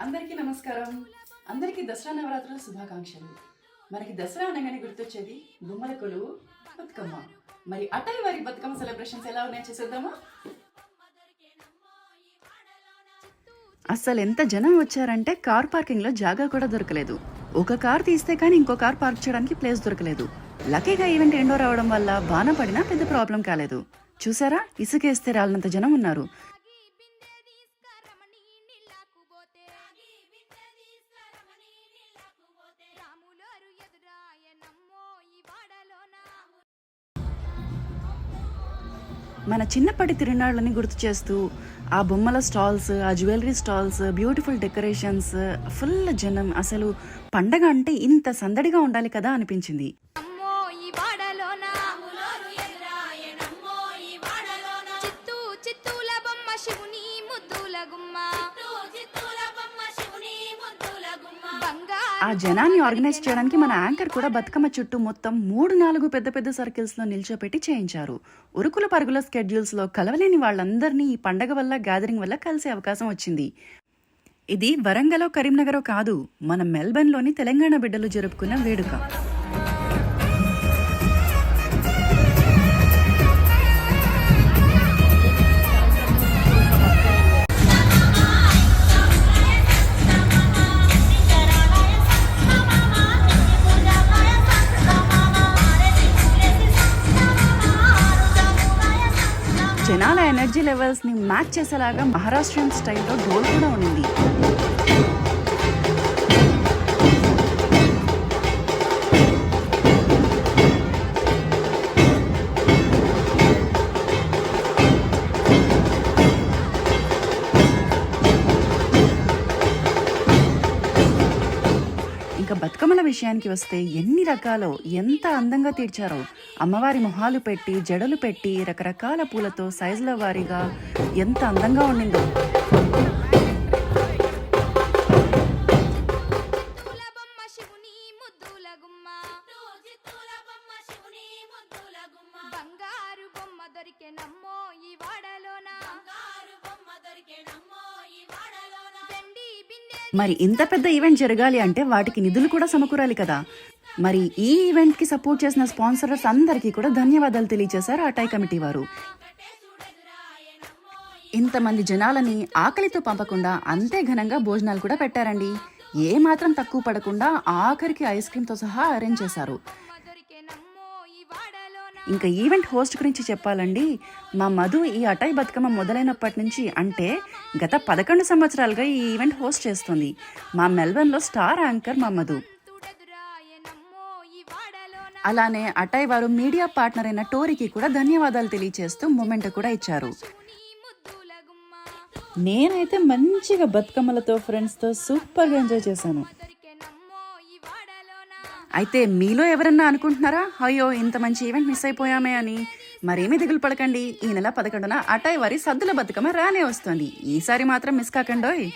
అందరికీ నమస్కారం. అందరికీ దసరా నవరాత్రుల శుభాకాంక్షలు. మనకి దసరా అనగానే గుర్తొచ్చేది బొమ్మల కొలువు, బతుకమ్మ. మరి అటల్ వారి బతుకమ్మ సెలబ్రేషన్స్ ఎలా ఉన్నాయో చూసేద్దామా? అస్సలు ఎంత జనం వచ్చారంటే కార్ పార్కింగ్ లో జాగా కూడా దొరకలేదు. ఒక కార్ తీస్తే కానీ ఇంకో కార్ పార్క్ చేయడానికి ప్లేస్ దొరకలేదు. లక్కీగా ఈవెంట్ ఇండోర్ అవడం వల్ల వాన పడినా పెద్ద ప్రాబ్లం కాలేదు. చూసారా, ఇసుకేస్తే రాలినంత జనం ఉన్నారు. మన చిన్నప్పటి తిరునాళ్ళని గుర్తు చేస్తూ ఆ బొమ్మల స్టాల్స్, ఆ jewellery stalls, beautiful decorations, full జనం. అసలు పండగ అంటే ఇంత సందడిగా ఉండాలి కదా అనిపించింది. ఆ జనాన్ని ఆర్గనైజ్ చేయడానికి మన యాంకర్ కూడా బతుకమ్మ చుట్టూ మొత్తం 3-4 పెద్ద పెద్ద సర్కిల్స్ లో నిల్చోపెట్టి చేయించారు. ఉరుకుల పరుగుల స్కెడ్యూల్స్ లో కలవలేని వాళ్ళందరినీ ఈ పండగ వల్ల, గ్యాదరింగ్ వల్ల కలిసే అవకాశం వచ్చింది. ఇది వరంగలో, కరీంనగరో కాదు, మన మెల్బర్న్ లోని తెలంగాణ బిడ్డలు జరుపుకున్న వేడుక. జనాల ఎనర్జీ లెవెల్స్ ని మ్యాచ్ చేసేలాగా మహారాష్ట్రియన్ స్టైల్లో డోల్ కూడా ఉండింది. ఇంకా బతుకమ్మల విషయానికి వస్తే ఎన్ని రకాలో, ఎంత అందంగా తీర్చారో. అమ్మవారి మొహాలు పెట్టి, జడలు పెట్టి, రకరకాల పూలతో సైజుల వారీగా ఎంత అందంగా ఉండిందో. మరి ఇంత పెద్ద ఈవెంట్ జరగాలి అంటే వాటికి నిధులు కూడా సమకూరాలి కదా. మరి ఈ ఈవెంట్ కి సపోర్ట్ చేసిన స్పాన్సర్స్ అందరికీ కూడా ధన్యవాదాలు తెలియజేశారు అటై కమిటీ వారు. ఇంతమంది జనాలని ఆకలితో పంపకుండా అంతే ఘనంగా భోజనాలు కూడా పెట్టారండి. ఏ మాత్రం తక్కువ పడకుండా ఆఖరికి ఐస్ క్రీమ్ తో సహా అరేంజ్ చేశారు. ఇంకా ఈవెంట్ హోస్ట్ గురించి చెప్పాలండి, మా మధు ఈ అటై బతుకమ్మ మొదలైనప్పటి నుంచి, అంటే గత 11 సంవత్సరాలుగా ఈ ఈవెంట్ హోస్ట్ చేస్తుంది. మా మెల్బర్న్ లో స్టార్ యాంకర్ మా మధు. అలానే అటై వారు మీడియా పార్ట్నర్ అయిన టోరీకి కూడా ధన్యవాదాలు తెలియజేస్తూ మొమెంట్ కూడా ఇచ్చారు. నేనైతే మంచిగా బతుకమ్మలతో ఫ్రెండ్స్తో సూపర్గా ఎంజాయ్ చేశాను. అయితే మీలో ఎవరన్నా అనుకుంటున్నారా, అయ్యో ఇంత మంచి ఈవెంట్ మిస్ అయిపోయామే అని? మరేమీ దిగులు పడకండి. ఈ నెల 11న అటై వారి సద్దుల బతుకమ్మ రానే వస్తుంది. ఈసారి మాత్రం మిస్ కాకండోయ్.